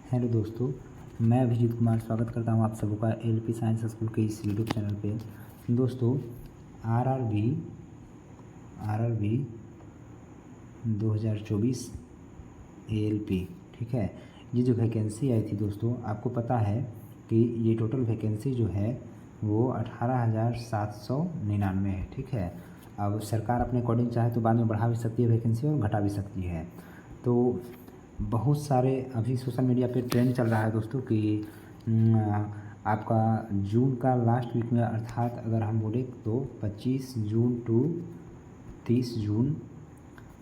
Hello दोस्तों, मैं अभिजीत कुमार स्वागत करता हूं आप सबका एलपी साइंस स्कूल के इस यूट्यूब चैनल पे। दोस्तों, आरआरबी 2024 एएलपी, ठीक है। ये जो वैकेंसी आई थी दोस्तों, आपको पता है कि ये टोटल वैकेंसी जो है वो 18,799 है, ठीक है। अब सरकार अपने अकॉर्डिंग चाहे तो बाद में बढ़ा भी सकती है वैकेंसी और घटा भी सकती है। तो बहुत सारे अभी सोशल मीडिया पे ट्रेंड चल रहा है दोस्तों कि आपका जून का लास्ट वीक में, अर्थात अगर हम बोले तो 25 जून टू 30 जून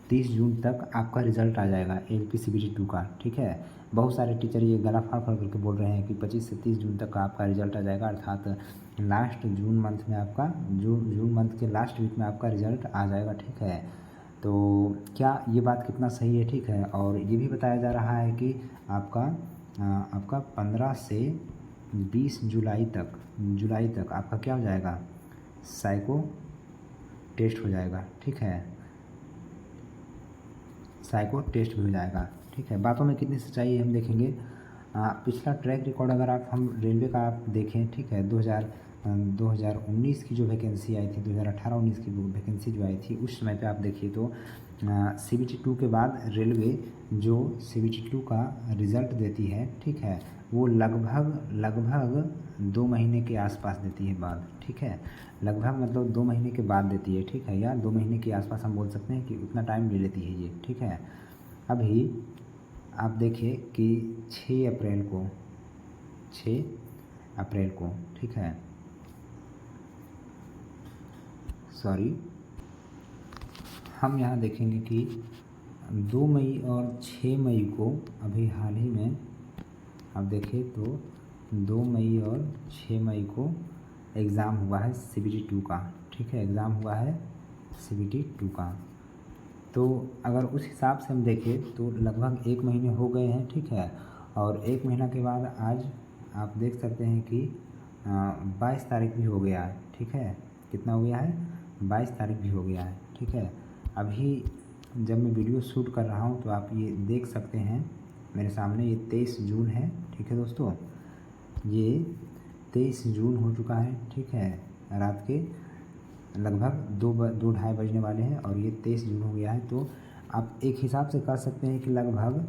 30 जून तक आपका रिज़ल्ट आ जाएगा एलपी सीबीटी 2 का, ठीक है। बहुत सारे टीचर ये गला फाड़ फाड़ करके बोल रहे हैं कि 25 से 30 जून तक का आपका रिज़ल्ट आ जाएगा, अर्थात लास्ट जून मंथ में आपका जून मंथ के लास्ट वीक में आपका रिज़ल्ट आ जाएगा, ठीक है। तो क्या ये बात कितना सही है, ठीक है। और ये भी बताया जा रहा है कि आपका 15 से 20 जुलाई तक आपका क्या हो जाएगा, साइको टेस्ट हो जाएगा, ठीक है। साइको टेस्ट भी हो जाएगा, ठीक है। बातों में कितनी सच्चाई है हम देखेंगे। पिछला ट्रैक रिकॉर्ड अगर हम रेलवे का आप देखें, ठीक है, 2019 की जो वैकेंसी आई थी, 2018-19 की वैकेंसी जो आई थी, उस समय पे आप देखिए तो सीबीटी 2 के बाद रेलवे जो सीबीटी 2 का रिज़ल्ट देती है, ठीक है, वो लगभग 2 महीने के आसपास देती है बाद, ठीक है। लगभग मतलब 2 महीने के बाद देती है, ठीक है, या 2 महीने के आसपास हम बोल सकते हैं कि उतना टाइम ले लेती है ये, ठीक है। अभी आप देखिए कि 6 अप्रैल को, ठीक है, सॉरी, हम यहाँ देखेंगे कि 2 मई और 6 मई को अभी हाल ही में आप देखें तो 2 मई और 6 मई को एग्ज़ाम हुआ है सीबीटी 2 का, ठीक है, एग्ज़ाम हुआ है सीबीटी 2 का। तो अगर उस हिसाब से हम देखें तो लगभग 1 महीने हो गए हैं, ठीक है। और 1 महीना के बाद आज आप देख सकते हैं कि 22 तारीख भी हो गया है, ठीक है। कितना हो गया है, 22 तारीख भी हो गया है, ठीक है। अभी जब मैं वीडियो शूट कर रहा हूँ तो आप ये देख सकते हैं मेरे सामने, ये 23 जून है, ठीक है दोस्तों, ये 23 जून हो चुका है, ठीक है। रात के लगभग 2-2:30 बजने वाले हैं और ये 23 जून हो गया है। तो आप एक हिसाब से कह सकते हैं कि लगभग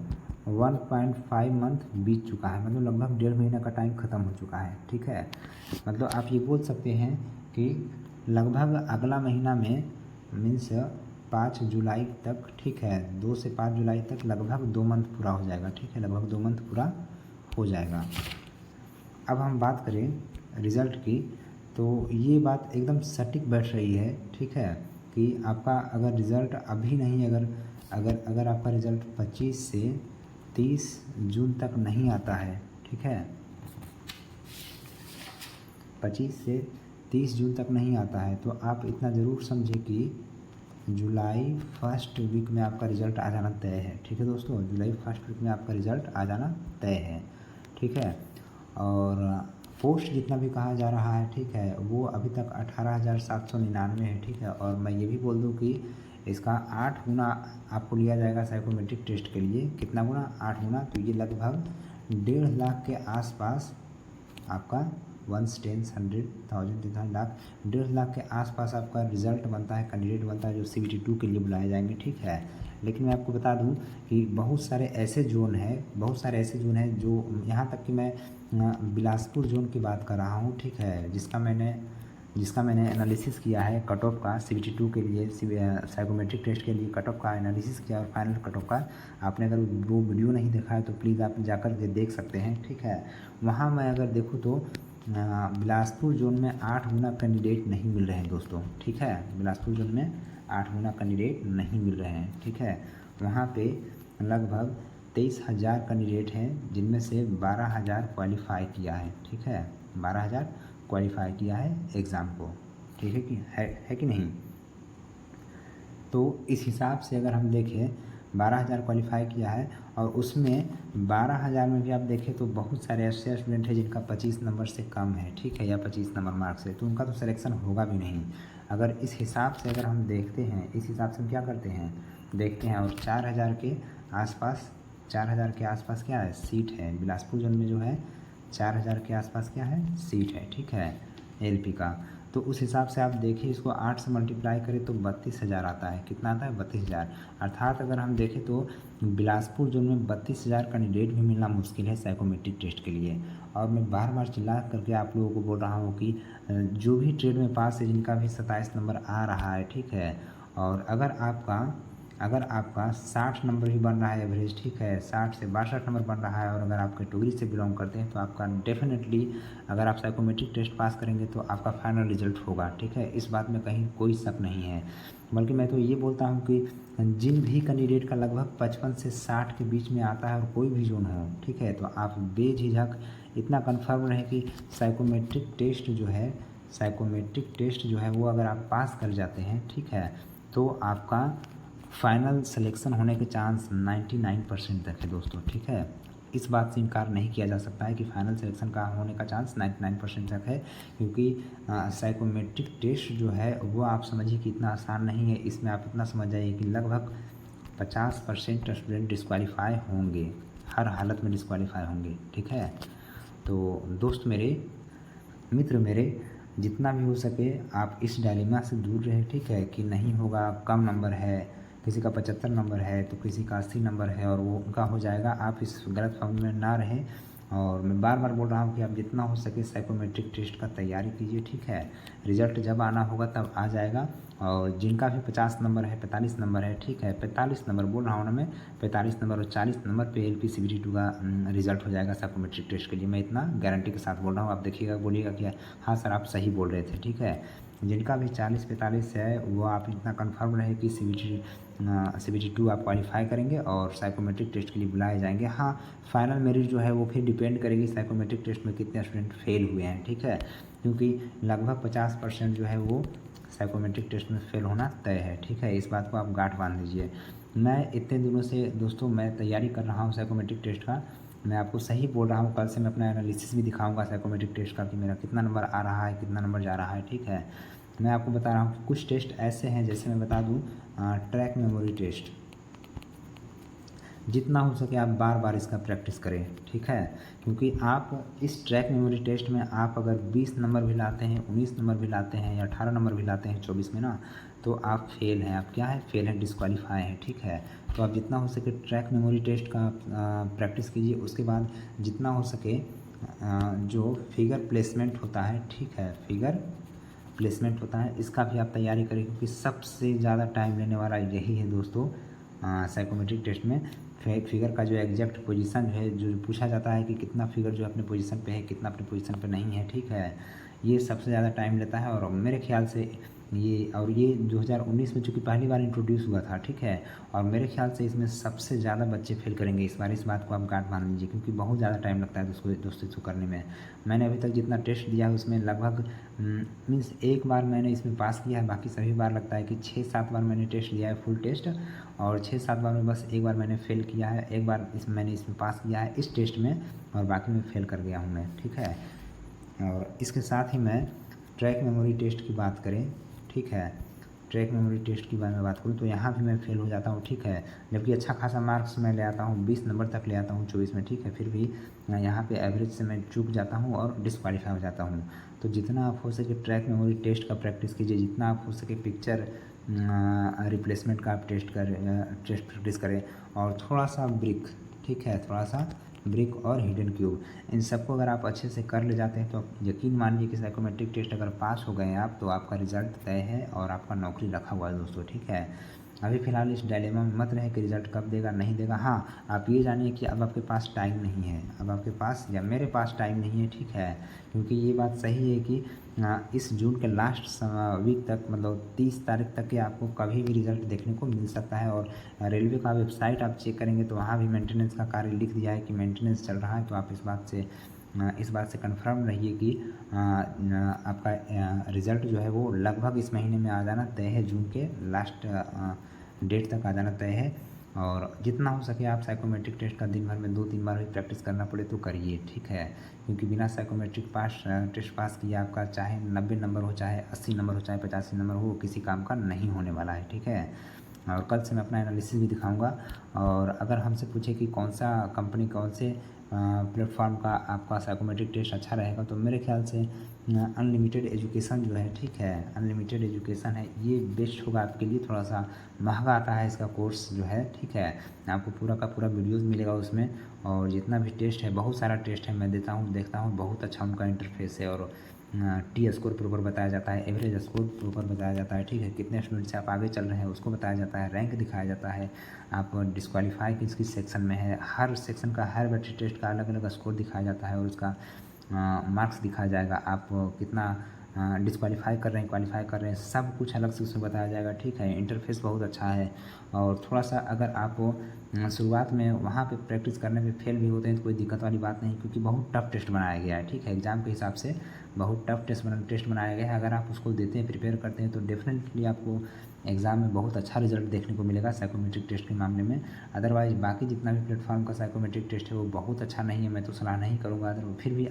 1.5 मंथ बीत चुका है, मतलब लगभग 1.5 महीना का टाइम ख़त्म हो चुका है, ठीक है। मतलब आप ये बोल सकते हैं कि लगभग अगला महीना में मीन्स 5 जुलाई तक, ठीक है, 2 से 5 जुलाई तक लगभग 2 मंथ पूरा हो जाएगा, ठीक है, लगभग 2 मंथ पूरा हो जाएगा। अब हम बात करें रिज़ल्ट की, तो ये बात एकदम सटीक बैठ रही है, ठीक है, कि आपका अगर रिज़ल्ट अभी नहीं, अगर आपका रिज़ल्ट 25 से 30 जून तक नहीं आता है, ठीक है, 25 से 30 जून तक नहीं आता है, तो आप इतना ज़रूर समझें कि जुलाई फर्स्ट वीक में आपका रिज़ल्ट आ जाना तय है, ठीक है दोस्तों। जुलाई फर्स्ट वीक में आपका रिज़ल्ट आ जाना तय है, ठीक है। और पोस्ट जितना भी कहा जा रहा है, ठीक है, वो अभी तक 18,799 है, ठीक है। और मैं ये भी बोल दूं कि इसका 8 गुना आपको लिया जाएगा साइकोमेट्रिक टेस्ट के लिए। कितना गुना, 8 गुना। तो ये लगभग 1.5 लाख के आसपास आपका 1/10,000 लाख 1.5 लाख के आसपास आपका रिज़ल्ट बनता है, कैंडिडेट बनता है जो सीबीटी 2 के लिए बुलाए जाएंगे, ठीक है। लेकिन मैं आपको बता दूं कि बहुत सारे ऐसे जोन हैं जो, यहाँ तक कि मैं बिलासपुर जोन की बात कर रहा हूँ, ठीक है, जिसका मैंने एनालिसिस किया है कट ऑफ का सीबीटी 2 के लिए, साइकोमेट्रिक टेस्ट के लिए कट ऑफ का एनालिसिस किया और फाइनल कट ऑफ का। आपने अगर वो वीडियो नहीं देखा है तो प्लीज़ आप जाकर के देख सकते हैं, ठीक है। वहाँ मैं अगर देखूँ तो बिलासपुर जोन में 8 गुना कैंडिडेट नहीं मिल रहे हैं दोस्तों, ठीक है। बिलासपुर जोन में 8 गुना कैंडिडेट नहीं मिल रहे हैं, ठीक है। वहाँ पे लगभग 23,000 कैंडिडेट हैं, जिनमें से 12,000 क्वालिफाई किया है, ठीक है, 12,000 क्वालिफाई किया है एग्ज़ाम को, ठीक है कि नहीं। तो इस हिसाब से अगर हम देखें 12,000 क्वालिफाई किया है और उसमें 12,000 में भी आप देखें तो बहुत सारे ऐसे स्टूडेंट हैं जिनका 25 नंबर से कम है, ठीक है, या 25 नंबर मार्क्स है, तो उनका तो सिलेक्शन होगा भी नहीं। अगर इस हिसाब से हम देखते हैं, इस हिसाब से हम क्या करते हैं, देखते हैं, और 4,000 के आसपास 4000 के आसपास क्या है सीट है। बिलासपुर जोन में जो है 4000 के आसपास क्या है सीट है, ठीक है, एलपी का। तो उस हिसाब से आप देखिए इसको 8 से मल्टीप्लाई करें तो 32,000 आता है। कितना आता है 32,000। अर्थात अगर हम देखें तो बिलासपुर जोन में 32,000 कैंडिडेट भी मिलना मुश्किल है साइकोमेट्रिक टेस्ट के लिए। और मैं बार बार चिल्ला करके आप लोगों को बोल रहा हूँ कि जो भी ट्रेड में पास है जिनका भी 27 नंबर आ रहा है, ठीक है, और अगर आपका 60 नंबर भी बन रहा है एवरेज, ठीक है, 60 से 62 नंबर बन रहा है, और अगर आप कैटेगरी से बिलोंग करते हैं तो आपका डेफिनेटली अगर आप साइकोमेट्रिक टेस्ट पास करेंगे तो आपका फाइनल रिजल्ट होगा, ठीक है। इस बात में कहीं कोई शक नहीं है। बल्कि मैं तो ये बोलता हूँ कि जिन भी कैंडिडेट का लगभग 55 से 60 के बीच में आता है और कोई भी जोन हो, ठीक है, तो आप बेझिझक इतना कन्फर्म रहे कि साइकोमेट्रिक टेस्ट जो है वो अगर आप पास कर जाते हैं, ठीक है, तो आपका फाइनल सिलेक्शन होने के चांस 99% तक है दोस्तों, ठीक है। इस बात से इनकार नहीं किया जा सकता है कि फाइनल सिलेक्शन का होने का चांस 99% तक है, क्योंकि साइकोमेट्रिक टेस्ट जो है वो आप समझिए कि इतना आसान नहीं है। इसमें आप इतना समझ जाइए कि लगभग 50% स्टूडेंट डिस्क्वालीफाई होंगे, हर हालत में डिस्क्वालीफाई होंगे, ठीक है। तो दोस्त मेरे, मित्र मेरे, जितना भी हो सके आप इस डायलेमा से दूर रहे, ठीक है, कि नहीं होगा, कम नंबर है, किसी का 75 नंबर है तो किसी का 80 नंबर है और वो उनका हो जाएगा, आप इस गलत फहमी में ना रहें। और मैं बार बार बोल रहा हूँ कि आप जितना हो सके साइकोमेट्रिक टेस्ट का तैयारी कीजिए, ठीक है। रिजल्ट जब आना होगा तब आ जाएगा। और जिनका भी 50 नंबर है, 45 नंबर है, ठीक है, 45 नंबर बोल रहा हूँ ना मैं, 45 नंबर और 40 नंबर पे LPCBT2 का रिजल्ट हो जाएगा साइकोमेट्रिक टेस्ट के लिए। मैं इतना गारंटी के साथ बोल रहा हूँ। आप देखिएगा, बोलिएगा कि हाँ सर आप सही बोल रहे थे, ठीक है। जिनका भी 40-45 है वो आप इतना कन्फर्म रहे कि CBT2 आप क्वालिफाई करेंगे और साइकोमेट्रिक टेस्ट के लिए बुलाए जाएंगे। हाँ, फाइनल मेरिट जो है वो फिर डिपेंड करेगी साइकोमेट्रिक टेस्ट में कितने स्टूडेंट फेल हुए हैं, ठीक है, क्योंकि लगभग 50% जो है वो साइकोमेट्रिक टेस्ट में फेल होना तय है, ठीक है। इस बात को आप गांठ बांध लीजिए। मैं इतने दिनों से दोस्तों मैं तैयारी कर रहा हूँ साइकोमेट्रिक टेस्ट का, मैं आपको सही बोल रहा हूँ। कल से मैं अपना एनालिसिस भी दिखाऊंगा साइकोमेट्रिक टेस्ट का कि मेरा कितना नंबर आ रहा है, कितना नंबर जा रहा है, ठीक है। मैं आपको बता रहा हूँ कि कुछ टेस्ट ऐसे हैं, जैसे मैं बता दूँ ट्रैक मेमोरी टेस्ट, जितना हो सके आप बार बार इसका प्रैक्टिस करें, ठीक है, क्योंकि आप इस ट्रैक मेमोरी टेस्ट में आप अगर 20 नंबर भी लाते हैं, 19 नंबर भी लाते हैं या 18 नंबर भी लाते हैं 24 में ना, तो आप फेल हैं। आप क्या है, फेल हैं, डिस्क्वालीफाई हैं, ठीक है। तो आप जितना हो सके ट्रैक मेमोरी टेस्ट का प्रैक्टिस कीजिए। उसके बाद जितना हो सके जो फिगर प्लेसमेंट होता है, ठीक है, फिगर प्लेसमेंट होता है, इसका भी आप तैयारी करें, क्योंकि सबसे ज़्यादा टाइम लेने वाला यही है दोस्तों साइकोमेट्रिक टेस्ट में। फिगर का जो एग्जैक्ट पोजीशन है, जो पूछा जाता है कि कितना फिगर जो अपने पोजीशन पे है, कितना अपने पोजीशन पे नहीं है, ठीक है, ये सबसे ज़्यादा टाइम लेता है। और मेरे ख्याल से ये 2019 में चूँकि पहली बार इंट्रोड्यूस हुआ था, ठीक है, और मेरे ख्याल से इसमें सबसे ज़्यादा बच्चे फेल करेंगे इस बार। इस बात को आप गांठ बांध लीजिए, क्योंकि बहुत ज़्यादा टाइम लगता है दोस्तों इसको करने में। मैंने अभी तक जितना टेस्ट दिया है उसमें लगभग मीन्स एक बार मैंने इसमें पास किया है, बाकी सभी बार लगता है कि 6-7 बार मैंने टेस्ट दिया है फुल टेस्ट, और 6-7 बार में बस एक बार मैंने फेल किया है, एक बार मैंने इसमें पास किया है इस टेस्ट में, और बाकी में फेल कर गया हूँ मैं, ठीक है। और इसके साथ ही मैं ट्रैक मेमोरी टेस्ट की बात करें, ठीक है, ट्रैक मेमोरी टेस्ट की बारे में बात करूँ तो यहाँ भी मैं फेल हो जाता हूँ, ठीक है, जबकि अच्छा खासा मार्क्स मैं ले आता हूँ, 20 नंबर तक ले आता हूँ 24 में, ठीक है, फिर भी यहाँ पे एवरेज से मैं चूक जाता हूँ और डिस्क्वालीफाई हो जाता हूँ। तो जितना आप हो सके ट्रैक मेमोरी टेस्ट का प्रैक्टिस कीजिए, जितना आप हो सके पिक्चर रिप्लेसमेंट का आप टेस्ट प्रैक्टिस करें, और थोड़ा सा ब्रिक, ठीक है, थोड़ा सा ब्रिक और हिडन क्यूब, इन सबको अगर आप अच्छे से कर ले जाते हैं तो आप यकीन मानिए कि साइकोमेट्रिक टेस्ट अगर पास हो गए आप तो आपका रिजल्ट तय है और आपका नौकरी रखा हुआ है दोस्तों, ठीक है। अभी फ़िलहाल इस डायलेमा में मत रहे कि रिज़ल्ट कब देगा नहीं देगा। हाँ, आप ये जानिए कि अब आपके पास टाइम नहीं है, अब आपके पास या मेरे पास टाइम नहीं है, ठीक है, क्योंकि ये बात सही है कि इस जून के लास्ट वीक तक, मतलब 30 तारीख तक के आपको कभी भी रिज़ल्ट देखने को मिल सकता है। और रेलवे का वेबसाइट आप चेक करेंगे तो वहाँ भी मेंटेनेंस का कार्य लिख दिया है कि मेंटेनेंस चल रहा है। तो आप इस बात से कंफर्म रहिए कि आपका रिज़ल्ट जो है वो लगभग इस महीने में आ जाना तय है, जून के लास्ट डेट तक आ जाना तय है। और जितना हो सके आप साइकोमेट्रिक टेस्ट का दिन भर में 2-3 बार भी प्रैक्टिस करना पड़े तो करिए, ठीक है, क्योंकि बिना साइकोमेट्रिक टेस्ट पास किए आपका चाहे 90 नंबर हो, चाहे 80 नंबर हो, चाहे 85 नंबर हो, किसी काम का नहीं होने वाला है, ठीक है। और कल से मैं अपना एनालिसिस भी दिखाऊंगा। और अगर हमसे पूछे कि कौन सा कंपनी कौन से प्लेटफॉर्म का आपका साइकोमेट्रिक टेस्ट अच्छा रहेगा, तो मेरे ख्याल से अनलिमिटेड एजुकेशन जो है, ठीक है, अनलिमिटेड एजुकेशन है, ये बेस्ट होगा आपके लिए। थोड़ा सा महंगा आता है इसका कोर्स जो है, ठीक है, आपको पूरा का पूरा वीडियोज़ मिलेगा उसमें। और जितना भी टेस्ट है, बहुत सारा टेस्ट है, मैं देखता हूँ, बहुत अच्छा उनका इंटरफेस है। और टी स्कोर प्रॉपर बताया जाता है, एवरेज स्कोर प्रॉपर बताया जाता है, ठीक है, कितने स्टूडेंट से आप आगे चल रहे हैं उसको बताया जाता है, रैंक दिखाया जाता है, आप डिस्क्वालीफाई किस सेक्शन में है, हर सेक्शन का हर बैटरी टेस्ट का अलग अलग स्कोर दिखाया जाता है और उसका मार्क्स दिखाया जाएगा, आप कितना डिस्क्वालीफाई कर रहे हैं, क्वालीफाई कर रहे हैं, सब कुछ अलग से उसमें बताया जाएगा, ठीक है। इंटरफेस बहुत अच्छा है। और थोड़ा सा अगर आप शुरुआत में वहाँ पे प्रैक्टिस करने में फेल भी होते हैं तो कोई दिक्कत वाली बात नहीं, क्योंकि बहुत टफ टेस्ट बनाया गया है, ठीक है, एग्ज़ाम के हिसाब से बहुत टफ टेस्ट बनाया गया है। अगर आप उसको देते हैं, प्रिपेयर करते हैं, तो डेफिनेटली आपको एग्ज़ाम में बहुत अच्छा रिजल्ट देखने को मिलेगा साइकोमेट्रिक टेस्ट के मामले में। अदरवाइज़ बाकी जितना भी प्लेटफॉर्म का साइकोमेट्रिक टेस्ट है वो बहुत अच्छा नहीं है, मैं तो सलाह नहीं करूँगा। अगर फिर भी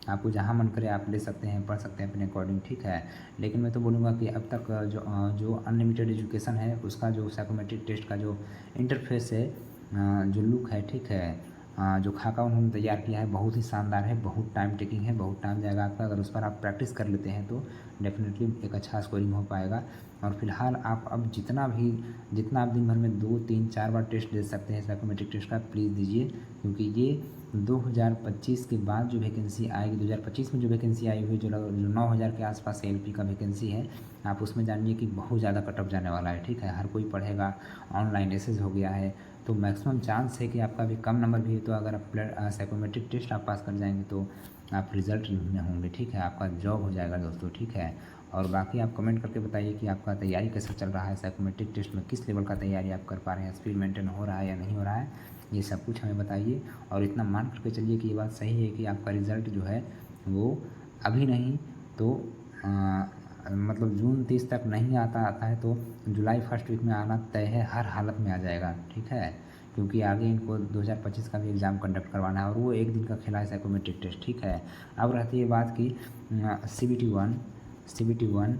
आपको जहाँ मन करे आप ले सकते हैं, पढ़ सकते हैं अपने अकॉर्डिंग, ठीक है। लेकिन मैं तो बोलूँगा कि अब तक जो अनलिमिटेड एजुकेशन है उसका जो साइकोमेट्रिक टेस्ट का जो इंटरफेस है, जो लुक है, ठीक है, जो खाका उन्होंने तैयार किया है, बहुत ही शानदार है, बहुत टाइम टेकिंग है, बहुत टाइम जाएगा आपका। अगर उस पर आप प्रैक्टिस कर लेते हैं तो डेफिनेटली एक अच्छा स्कोरिंग हो पाएगा। और फिलहाल आप अब जितना आप दिन भर में 2, 3, 4 बार टेस्ट दे सकते हैं साइकोमेट्रिक टेस्ट का, प्लीज़ दीजिए, क्योंकि ये 2025 के बाद जो वैकेंसी आएगी, 2025 में जो वैकेंसी आई हुई, जो 9000 के आसपास एलपी का वैकेंसी है, आप उसमें जानिए कि बहुत ज़्यादा कट ऑफ जाने वाला है, ठीक है। हर कोई पढ़ेगा, ऑनलाइन एसेज हो गया है, तो मैक्सिमम चांस है कि आपका भी कम नंबर भी है, तो अगर आप साइकोमेट्रिक टेस्ट आप पास कर जाएंगे तो आप रिजल्ट में होंगे, ठीक है, आपका जॉब हो जाएगा दोस्तों, ठीक है। और बाकी आप कमेंट करके बताइए कि आपका तैयारी कैसा चल रहा है, साइकोमेट्रिक टेस्ट में किस लेवल का तैयारी आप कर पा रहे हैं, स्पीड मेंटेन हो रहा है या नहीं हो रहा है, ये सब कुछ हमें बताइए। और इतना मान करके चलिए कि ये बात सही है कि आपका रिज़ल्ट जो है वो अभी नहीं तो मतलब जून 30 तक नहीं आता है तो जुलाई फर्स्ट वीक में आना तय है, हर हालत में आ जाएगा, ठीक है, क्योंकि आगे इनको 2025 का भी एग्ज़ाम कंडक्ट करवाना है और वो एक दिन का खेला है साइकोमेट्रिक टेस्ट, ठीक है। अब रहती है बात कि CBT1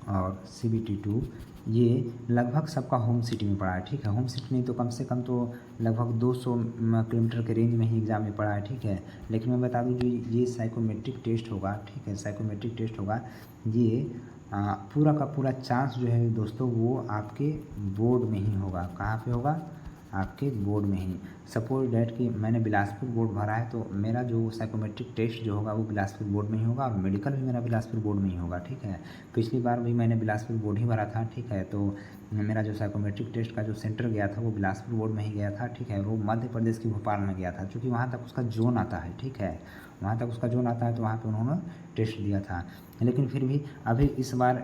और CBT2 ये लगभग सबका होम सिटी में पड़ा है, ठीक है, होम सिटी नहीं तो कम से कम तो लगभग 200 किलोमीटर के रेंज में ही एग्ज़ाम में पड़ा है, ठीक है। लेकिन मैं बता दूं जो ये साइकोमेट्रिक टेस्ट होगा, ठीक है, साइकोमेट्रिक टेस्ट होगा, ये पूरा का पूरा चांस जो है दोस्तों वो आपके बोर्ड में ही होगा। कहाँ पे होगा? आपके बोर्ड में ही। सपोज डैट कि मैंने बिलासपुर बोर्ड भरा है तो मेरा जो साइकोमेट्रिक टेस्ट जो होगा वो बिलासपुर बोर्ड में ही होगा और मेडिकल भी मेरा बिलासपुर बोर्ड में ही होगा, ठीक है। पिछली बार भी मैंने बिलासपुर बोर्ड ही भरा था, ठीक है, तो मेरा जो साइकोमेट्रिक टेस्ट का जो सेंटर गया था वो बिलासपुर बोर्ड में ही गया था, ठीक है। वो मध्य प्रदेश की भोपाल में गया था, क्योंकि वहाँ तक उसका जोन आता है, ठीक है, वहाँ तक उसका जोन आता है, तो वहाँ पे उन्होंने टेस्ट दिया था। लेकिन फिर भी अभी इस बार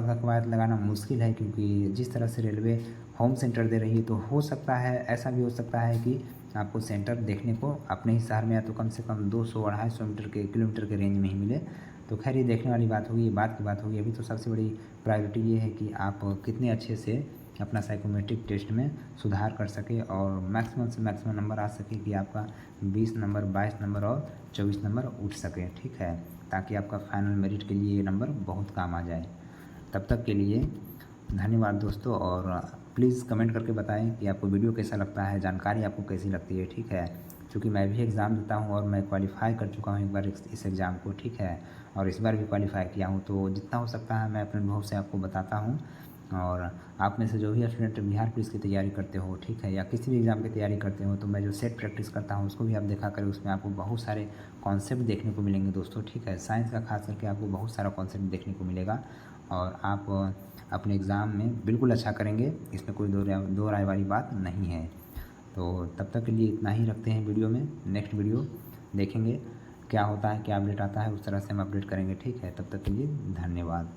का कवायद लगाना मुश्किल है, क्योंकि जिस तरह से रेलवे होम सेंटर दे रही है, तो हो सकता है, ऐसा भी हो सकता है कि आपको सेंटर देखने को अपने ही शहर में या तो कम से कम 200-250 किलोमीटर के रेंज में ही मिले। तो खैर ये देखने वाली बात होगी, ये बात की बात होगी। अभी तो सबसे बड़ी प्रायोरिटी ये है कि आप कितने अच्छे से अपना साइकोमेट्रिक टेस्ट में सुधार कर सके और मैक्सिमम से मैक्सिमम नंबर आ सके कि आपका 20 नंबर, 22 नंबर और 24 नंबर उठ सके, ठीक है, ताकि आपका फाइनल मेरिट के लिए ये नंबर बहुत काम आ जाए। तब तक के लिए धन्यवाद दोस्तों, और प्लीज़ कमेंट करके बताएं कि आपको वीडियो कैसा लगता है, जानकारी आपको कैसी लगती है, ठीक है। क्योंकि मैं भी एग्ज़ाम देता हूं और मैं क्वालिफ़ाई कर चुका हूं एक बार इस एग्ज़ाम को, ठीक है, और इस बार भी क्वालिफ़ाई किया हूं, तो जितना हो सकता है मैं अपने अनुभव से आपको बताता हूं। और आप में से जो भी स्टूडेंट बिहार पुलिस की तैयारी करते हो, ठीक है, या किसी भी एग्ज़ाम की तैयारी करते हो, तो मैं जो सेट प्रैक्टिस करता हूँ उसको भी आप देखा करें, उसमें आपको बहुत सारे कॉन्सेप्ट देखने को मिलेंगे दोस्तों, ठीक है। साइंस का खास करके आपको बहुत सारा कॉन्सेप्ट देखने को मिलेगा और आप अपने एग्ज़ाम में बिल्कुल अच्छा करेंगे, इसमें कोई दो राय वाली बात नहीं है। तो तब तक के लिए इतना ही रखते हैं वीडियो में। नेक्स्ट वीडियो देखेंगे क्या होता है, क्या अपडेट आता है, उस तरह से हम अपडेट करेंगे, ठीक है। तब तक के लिए धन्यवाद।